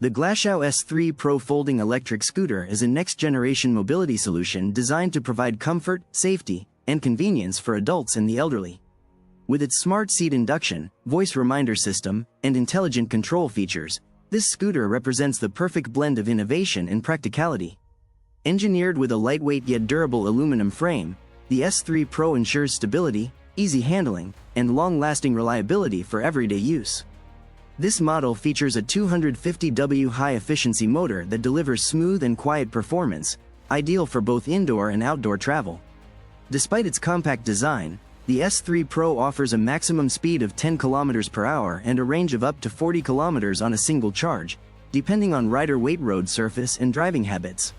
The Glashow S3 Pro folding electric scooter is a next-generation mobility solution designed to provide comfort, safety, and convenience for adults and the elderly. With its smart seat induction, voice reminder system, and intelligent control features, this scooter represents the perfect blend of innovation and practicality. Engineered with a lightweight yet durable aluminum frame, the S3 Pro ensures stability, easy handling, and long-lasting reliability for everyday use. This model features a 250W high-efficiency motor that delivers smooth and quiet performance, ideal for both indoor and outdoor travel. Despite its compact design, the S3 Pro offers a maximum speed of 10 km per hour and a range of up to 40 km on a single charge, depending on rider weight, road surface, and driving habits.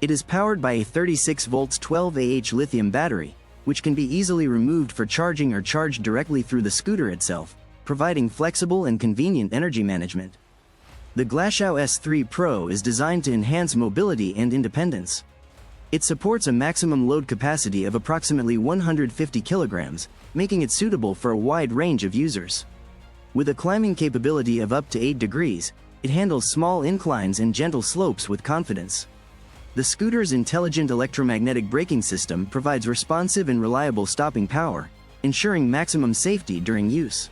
It is powered by a 36V 12Ah lithium battery, which can be easily removed for charging or charged directly through the scooter itself, providing flexible and convenient energy management. The Glashow S3 Pro is designed to enhance mobility and independence. It supports a maximum load capacity of approximately 150 kilograms, making it suitable for a wide range of users. With a climbing capability of up to 8 degrees, it handles small inclines and gentle slopes with confidence. The scooter's intelligent electromagnetic braking system provides responsive and reliable stopping power, ensuring maximum safety during use.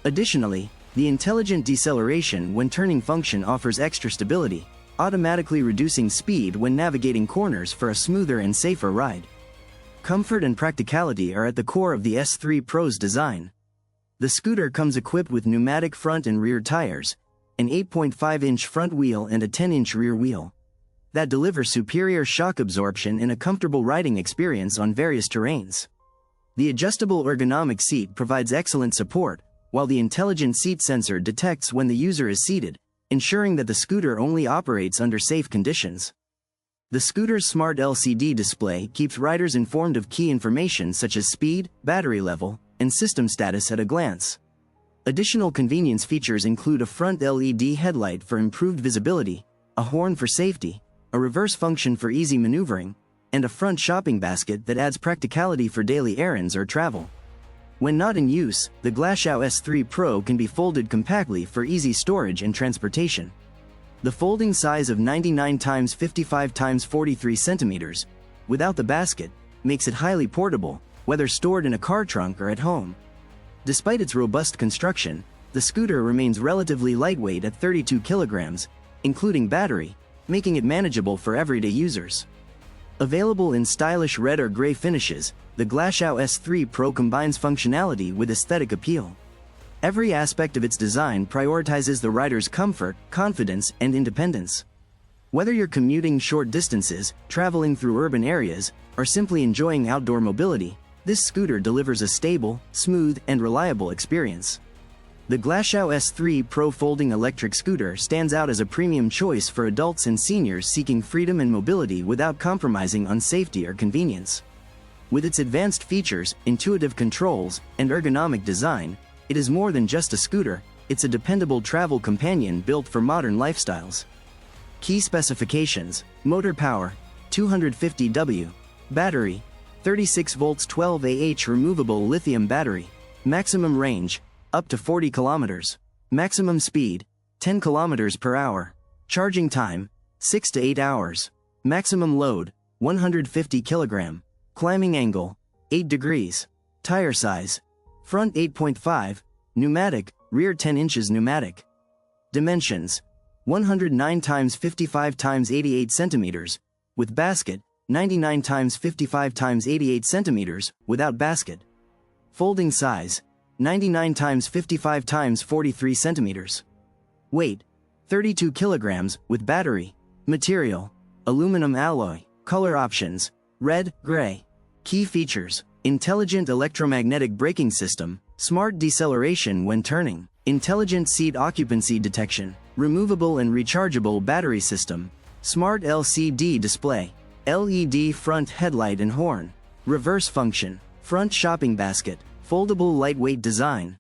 Additionally, the intelligent deceleration when turning function offers extra stability, automatically reducing speed when navigating corners for a smoother and safer ride. Comfort and practicality are at the core of the S3 Pro's design. The scooter comes equipped with pneumatic front and rear tires, an 8.5-inch front wheel and a 10-inch rear wheel that deliver superior shock absorption and a comfortable riding experience on various terrains. The adjustable ergonomic seat provides excellent support, while the intelligent seat sensor detects when the user is seated, ensuring that the scooter only operates under safe conditions. The scooter's smart LCD display keeps riders informed of key information such as speed, battery level, and system status at a glance. Additional convenience features include a front LED headlight for improved visibility, a horn for safety, a reverse function for easy maneuvering, and a front shopping basket that adds practicality for daily errands or travel. When not in use, the Glashow S3 Pro can be folded compactly for easy storage and transportation. The folding size of 99 x 55 x 43 centimeters, without the basket, makes it highly portable, whether stored in a car trunk or at home. Despite its robust construction, the scooter remains relatively lightweight at 32 kilograms, including battery, making it manageable for everyday users. Available in stylish red or gray finishes, the Glashow S3 Pro combines functionality with aesthetic appeal. Every aspect of its design prioritizes the rider's comfort, confidence, and independence. Whether you're commuting short distances, traveling through urban areas, or simply enjoying outdoor mobility, this scooter delivers a stable, smooth, and reliable experience. The Glashow S3 Pro folding electric scooter stands out as a premium choice for adults and seniors seeking freedom and mobility without compromising on safety or convenience. With its advanced features, intuitive controls, and ergonomic design, it is more than just a scooter, it's a dependable travel companion built for modern lifestyles. Key specifications: motor power, 250W, battery, 36V 12Ah removable lithium battery, maximum range, up to 40 kilometers, maximum speed, 10 kilometers per hour, charging time, 6 to 8 hours, maximum load, 150 kilogram, climbing angle, 8 degrees, tire size, front 8.5, pneumatic, rear 10 inches pneumatic. Dimensions: 109 x 55 x 88 centimeters, with basket, 99 x 55 x 88 centimeters, without basket. Folding size: 99 x 55 x 43 centimeters. Weight: 32 kilograms, with battery. Material: aluminum alloy. Color options: red, gray. Key features: intelligent electromagnetic braking system, smart deceleration when turning, intelligent seat occupancy detection, removable and rechargeable battery system, smart LCD display, LED front headlight and horn, reverse function, front shopping basket, foldable lightweight design.